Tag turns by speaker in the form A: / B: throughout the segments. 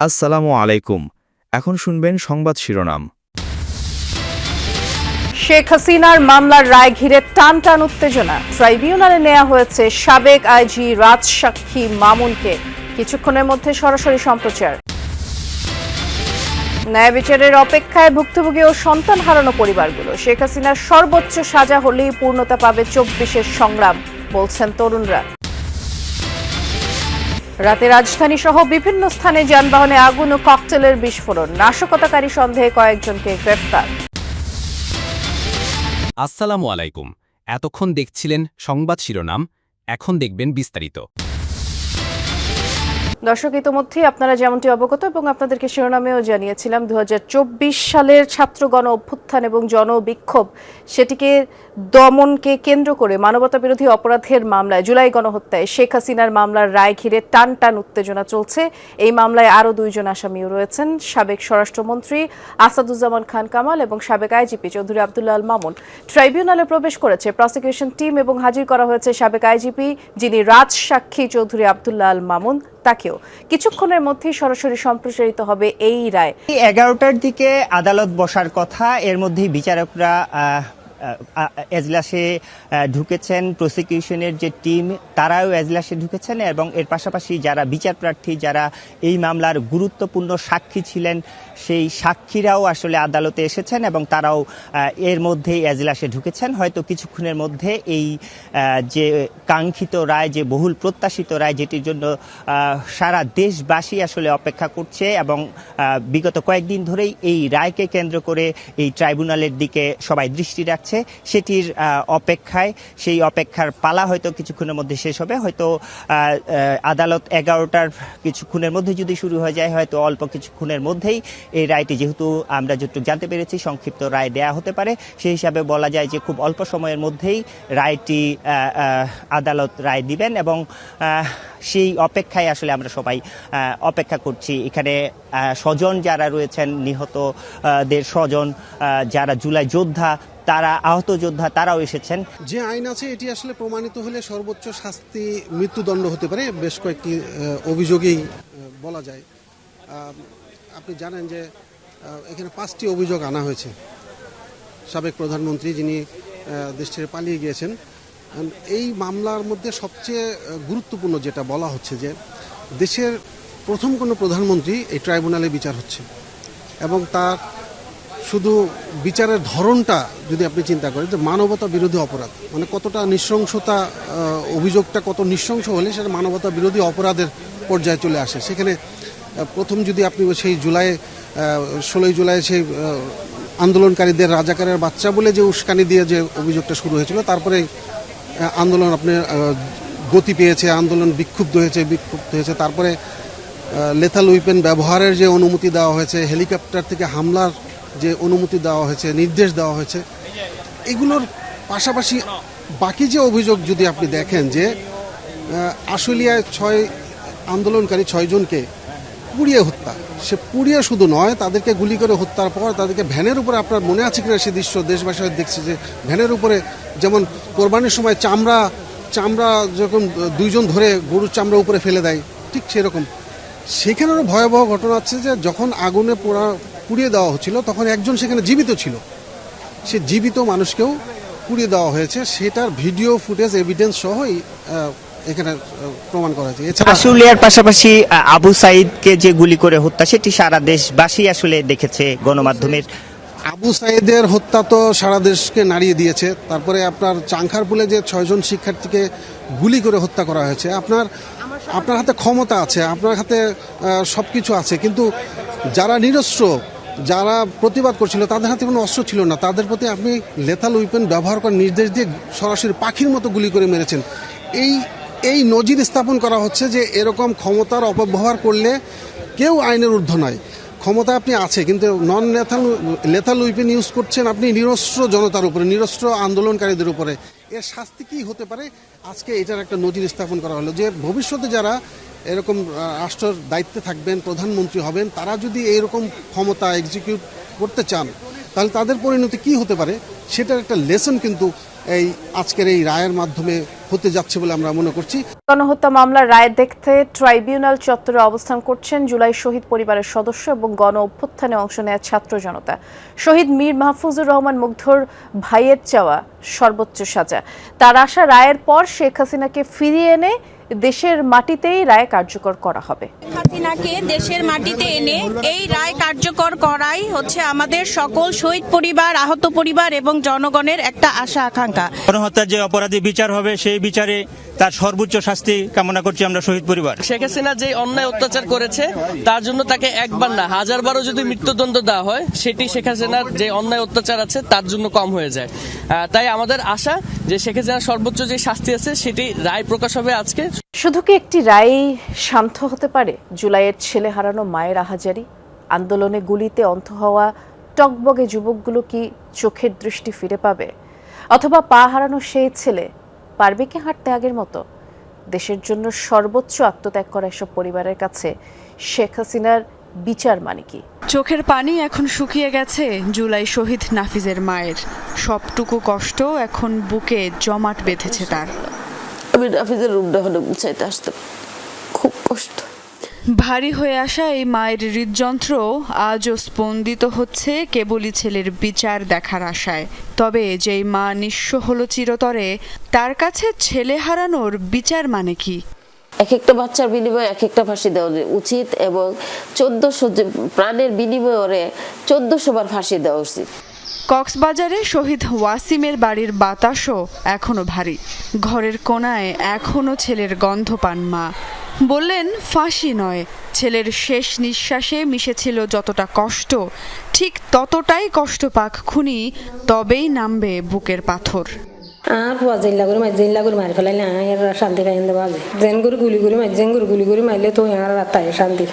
A: আসসালামু আলাইকুম। এখন শুনবেন সংবাদ শিরোনাম।
B: শেখ হাসিনার মামলার রায় ঘিরে টান টান উত্তেজনা। ট্রাইব্যুনালে নেওয়া হয়েছে সাবেক আইজি রাজসাক্ষী মামুনকে। কিছুক্ষণের মধ্যে সরাসরি সম্প্রচার। ন্যায় বিচারের অপেক্ষায় ভুক্তভোগী ও সন্তান হারানো পরিবারগুলো। শেখ হাসিনার সর্বোচ্চ সাজা হলেই পূর্ণতা পাবে ২৪-এর সংগ্রাম, বলছেন তরুণরা। রাতে রাজধানী সহ বিভিন্ন স্থানে যানবাহনে আগুন ও ককটেলের বিস্ফোরণ। নাশকতাকারী সন্দেহে কয়েকজনকে গ্রেফতার।
C: আসসালামু আলাইকুম। এতক্ষণ দেখছিলেন সংবাদ শিরোনাম, এখন দেখবেন বিস্তারিত।
B: দর্শক, ইতোমধ্যেই আপনারা যেমনটি অবগত এবং আপনাদেরকে শিরোনামেও জানিয়েছিলাম, ২০২৪ সালের ছাত্র গণ অভ্যুত্থান এবং জনবিক্ষোভ সেটিকে দমনকে কেন্দ্র করে মানবতা বিরোধী অপরাধের মামলায় জুলাই গণহত্যায় শেখ হাসিনার মামলার রায় ঘিরে টান টান উত্তেজনা চলছে। এই মামলায় আরও ২ জন আসামিও রয়েছেন, সাবেক স্বরাষ্ট্রমন্ত্রী আসাদুজ্জামান খান কামাল এবং সাবেক আইজিপি চৌধুরী আব্দুল্লাহ আল মামুন। ট্রাইব্যুনালে প্রবেশ করেছে প্রসিকিউশন টিম এবং হাজির করা হয়েছে সাবেক আইজিপি যিনি রাজসাক্ষী চৌধুরী আব্দুল্লাহ আল মামুন, তাকেও। কিছুক্ষণের মধ্যেই সরাসরি সম্প্রচারিত হবে এই রায়।
D: 11টার দিকে আদালত বসার কথা, এর মধ্যেই বিচারকরা এজলাসে ঢুকেছেন। প্রসিকিউশনের যে টিম তারাও এজলাসে ঢুকেছেন এবং এর পাশাপাশি যারা বিচার প্রার্থী, যারা এই মামলার গুরুত্বপূর্ণ সাক্ষী ছিলেন, সেই সাক্ষীরাও আসলে আদালতে এসেছেন এবং তারাও এর মধ্যেই এজলাসে ঢুকেছেন। হয়তো কিছুক্ষণের মধ্যে এই যে কাঙ্ক্ষিত রায়, যে বহুল প্রত্যাশিত রায়, যেটির জন্য সারা দেশবাসী আসলে অপেক্ষা করছে এবং বিগত কয়েকদিন ধরেই এই রায়কে কেন্দ্র করে এই ট্রাইব্যুনালের দিকে সবাই দৃষ্টি রাখছে, সেটির অপেক্ষায়, সেই অপেক্ষার পালা হয়তো কিছুক্ষণের মধ্যে শেষ হবে। হয়তো আদালত 11টার কিছুক্ষণের মধ্যে যদি শুরু হয়ে যায়, হয়তো অল্প কিছুক্ষণের মধ্যেই এই রায়টি, যেহেতু আমরা যতটুকু জানতে পেরেছি সংক্ষিপ্ত রায় দেয়া হতে পারে, সেই হিসাবে বলা যায় যে খুব অল্প সময়ের মধ্যেই রায়টি আদালত রায় দিবেন এবং সেই অপেক্ষায় আসলে আমরা সবাই অপেক্ষা করছি। এখানে স্বজন যারা রয়েছেন, নিহতদের স্বজন, যারা জুলাই যোদ্ধা, তারা আহত যোদ্ধা, তারাও এসেছেন।
E: যে আইন আছে এটি আসলে প্রমাণিত হলে সর্বোচ্চ শাস্তি মৃত্যুদণ্ড হতে পারে, বেশ কয়েকটি অভিযোগেই বলা যায়। আপনি জানেন যে এখানে 5টি অভিযোগ আনা হয়েছে। সাবেক প্রধানমন্ত্রী যিনি দেশ ছেড়ে পালিয়ে গিয়েছেন, এই মামলার মধ্যে সবচেয়ে গুরুত্বপূর্ণ যেটা বলা হচ্ছে যে দেশের প্রথম কোনো প্রধানমন্ত্রী এই ট্রাইব্যুনালে বিচার হচ্ছে এবং তার শুধু বিচারের ধরনটা যদি আপনি চিন্তা করেন যে মানবতা বিরোধী অপরাধ, মানে কতটা নৃশংসতা, অভিযোগটা কত নৃশংস হলে সেটা মানবতা বিরোধী অপরাধের পর্যায়ে চলে আসে। সেখানে প্রথম যদি আপনি সেই 16 জুলাই সেই আন্দোলনকারীদের রাজাকারের বাচ্চা বলে যে উস্কানি দিয়ে যে অভিযোগটা শুরু হয়েছিল, তারপরে আন্দোলন আপনার গতি পেয়েছে, আন্দোলন বিক্ষুব্ধ হয়েছে, তারপরে লেথাল উইপেন ব্যবহারের যে অনুমতি দেওয়া হয়েছে, হেলিকপ্টার থেকে হামলার যে অনুমতি দেওয়া হয়েছে, নির্দেশ দেওয়া হয়েছে, এগুলোর পাশাপাশি বাকি যে অভিযোগ যদি আপনি দেখেন যে আশুলিয়ায় 6 আন্দোলনকারী 6 জনকে পুড়িয়ে হত্যা, সে পুড়িয়ে শুধু নয়, তাদেরকে গুলি করে হত্যার পর তাদেরকে ভ্যানের উপরে, আপনার মনে আছে কিনা সে দৃশ্য, দেশবাসী দেখছে যে ভ্যানের উপরে যেমন কোরবানির সময় চামড়া যখন 2 জন ধরে গরুর চামড়া উপরে ফেলে দেয়, ঠিক সেরকম সেখানেও ভয়াবহ ঘটনা আছে যে যখন আগুনে পুড়িয়ে দেওয়া হচ্ছিল তখন একজন সেখানে জীবিত ছিল, সে জীবিত মানুষকেও পুড়িয়ে দেওয়া হয়েছে। সেটার ভিডিও ফুটেজ, এভিডেন্স সহই এখানে প্রমাণ করা হয়েছে। এছাড়া
D: আশুলিয়ার পাশাপাশি আবু সাইদকে যে গুলি করে হত্যা, সেটি সারা দেশবাসী আসলে দেখেছে গণমাধ্যমের।
E: আবু সাইদের হত্যা তো সারা দেশকে নাড়িয়ে দিয়েছে। তারপরে আপনার চাংখারপুলে যে 6 জন শিক্ষার্থীকে গুলি করে হত্যা করা হয়েছে। আপনার হাতে ক্ষমতা আছে, আপনার হাতে সব কিছু আছে, কিন্তু যারা নিরস্ত্র, যারা প্রতিবাদ করছিল, তাদের হাতে কোনো অস্ত্র ছিল না, তাদের প্রতি আপনি লেথাল উইপেন ব্যবহার করার নির্দেশ দিয়ে সরাসরি পাখির মতো গুলি করে মেরেছেন। এই নজির স্থাপন করা হচ্ছে যে এরকম ক্ষমতার অপব্যবহার করলে কেউ আইনের ঊর্ধ্ব নয়। ক্ষমতা আপনি আছে, কিন্তু নন লেথাল উইপেন ইউজ করছেন আপনি নিরস্ত্র জনতার উপরে, নিরস্ত্র আন্দোলনকারীদের উপরে। এর শাস্তি কি হতে পারে, আজকে এটার একটা নজির স্থাপন করা হলো যে ভবিষ্যতে যারা এরকম রাষ্ট্রের দায়িত্বে থাকবেন, প্রধানমন্ত্রী হবেন, তারা যদি এইরকম ক্ষমতা এক্সিকিউট করতে চান, তাহলে তাদের পরিণতি কি হতে পারে সেটার একটা লেসন কিন্তু এই আজকের এই রায়ের মাধ্যমে হতে যাচ্ছে বলে আমরা মনে করছি।
B: গণহত্যা মামলার রায় দেখতে ট্রাইব্যুনাল চত্বরে অবস্থান করছেন জুলাই শহীদ পরিবারের সদস্য এবং গণ অভ্যুত্থানে অংশ নেওয়া ছাত্র জনতা। শহীদ মীর মাহফুজুর রহমান মুগ্ধর ভাইয়ের চাওয়া সর্বোচ্চ সাজা। তার আশা রায়ের পর শেখ হাসিনাকে ফিরিয়ে এনে দেশের মাটিতেই রায় কার্যকর করা হবে।
F: হাসিনাকে দেশের মাটিতে এনে এই রায় কার্যকর করাই হচ্ছে আমাদের সকল শহীদ পরিবার, আহত পরিবার এবং জনগণের একটা আশা আকাঙ্ক্ষা।
G: গণহত্যার যে অপরাধী বিচার হবে সেই বিচারে তার সর্বোচ্চ শাস্তি কামনা করছি আমরা শহীদ পরিবার।
H: শেখ হাসিনা যে অন্যায় অত্যাচার করেছে তার জন্য তাকে একবার না 1000 বারও যদি মৃত্যুদণ্ড দেওয়া হয় সেটি শেখ হাসিনার যে অন্যায় অত্যাচার আছে তার জন্য কম হয়ে যায়। তাই আমাদের আশা যে শেখ হাসিনার সর্বোচ্চ যে শাস্তি আছে সেটি রায় প্রকাশ হবে আজকে।
B: শুধু কি একটি রায় শান্ত হতে পারে জুলাইয়ের ছেলে হারানো মায়ের আহাজারি? আন্দোলনে গুলিতে অন্ত হওয়া টকবগে যুবকগুলো কি চোখের দৃষ্টি ফিরে পাবে? অথবা পা হারানো সেই ছেলে পারবে কি হাঁটতে আগের মতো? দেশের জন্য সর্বোচ্চ আত্মত্যাগ করা এসব পরিবারের কাছে শেখ হাসিনার বিচার মানে কি?
I: চোখের পানি এখন শুকিয়ে গেছে জুলাই শহীদ নাফিজের মায়ের। সবটুকু কষ্ট এখন বুকে জমাট বেঁধেছে তার।
J: আমি নাফিজের রুমটা হলে গুছাইতে আসতাম, খুব কষ্ট।
I: ভারী হয়ে আসা এই মায়ের হৃদযন্ত্র আজও স্পন্দিত হচ্ছে কেবলই ছেলের বিচার দেখার আশায়। তবে যেই মা নিঃস্ব হলো চিরতরে, তার কাছে ছেলে হারানোর বিচার মানে কি?
J: এক একটা বাচ্চার বিনিময়ে এক একটা ফাঁসি দেওয়া উচিত এবং 1400 প্রাণের বিনিময়ে ওরে 1400 বার ফাঁসি দেওয়া উচিত।
I: কক্সবাজারে শহীদ ওয়াসিমের বাড়ির বাতাসও এখনো ভারী। ঘরের কোনায় এখনো ছেলের গন্ধ পান মা। বললেন ফাঁসি নয়, ছেলের শেষ নিঃশ্বাসে মিশেছিল যতটা কষ্ট, ঠিক ততটাই কষ্ট পাক খুনি, তবেই নামবে বুকের পাথর।
K: আর জিল্লা করে মারি ফেলাইলে আর শান্তি পাই বাজে জেন করে গুলি করে মারলে তো আর তাই শান্তি।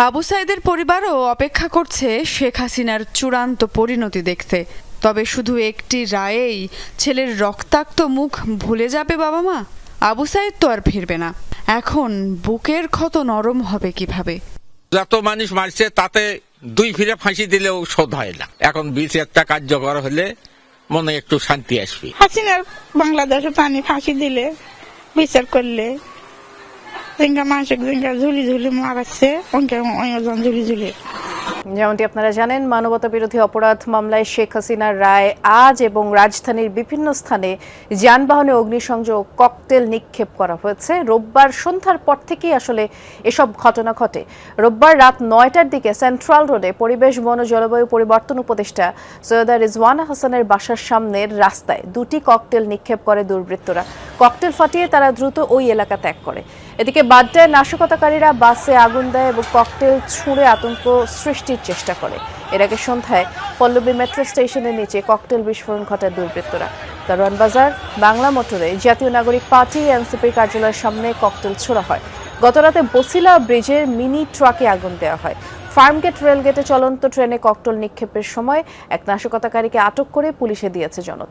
I: আবু সাইদের পরিবারও অপেক্ষা করছে শেখ হাসিনার চূড়ান্ত পরিণতি দেখতে। তবে শুধু একটি রায়েই ছেলের রক্তাক্ত মুখ ভুলে যাবে বাবা মা? আবু সাইদ তো আর ফিরবে না। এখন বুকের ক্ষত নরম হবে কিভাবে?
L: যত মানুষ মারছে তাতে 2 ফিরে ফাঁসি দিলেও শোধ হয় না। এখন বিচারটা কার্যকর হলে মনে একটু শান্তি আসবে।
F: হাসিনার বাংলাদেশে পানি ফাঁসি দিলে বিচার করলে ঝুলি মারাচ্ছে ঝুলি।
B: যেমনটি আপনারা জানেন, মানবতা বিরোধী অপরাধ মামলায় শেখ হাসিনার রায় আজ এবং রাজধানীর বিভিন্ন স্থানে যানবাহনে অগ্নিসংযোগ, ককটেল নিক্ষেপ করা হয়েছে। রোববার সন্ধ্যার পর থেকেই আসলে এসব ঘটনা ঘটে। রোববার রাত 9টার দিকে সেন্ট্রাল রোডে পরিবেশ, বন ও জলবায়ু পরিবর্তন উপদেষ্টা সৈয়দা রিজওয়ানা হাসানের বাসার সামনের রাস্তায় 2টি ককটেল নিক্ষেপ করে দুর্বৃত্তরা। ককটেল ফাটিয়ে তারা দ্রুত ওই এলাকা ত্যাগ করে। এদিকে বাড্ডায় নাশকতাকারীরা বাসে আগুন দেয় এবং ককটেল ছুঁড়ে আতঙ্ক সৃষ্টির চেষ্টা করে। এর আগে সন্ধ্যায় পল্লবী মেট্রো স্টেশনের নিচে ককটেল বিস্ফোরণ ঘটায় দুর্বৃত্তরা। কারওয়ান বাজার বাংলা মোটরে জাতীয় নাগরিক পার্টি এনসিপির কার্যালয়ের সামনে ককটেল ছোড়া হয়। গতরাতে বসিলা ব্রিজের মিনি ট্রাকে আগুন দেওয়া হয়। ফার্মগেট রেলগেটে চলন্ত ট্রেনে ককটেল নিক্ষেপের সময় এক নাশকতাকারীকে আটক করে পুলিশে দিয়েছে জনতা।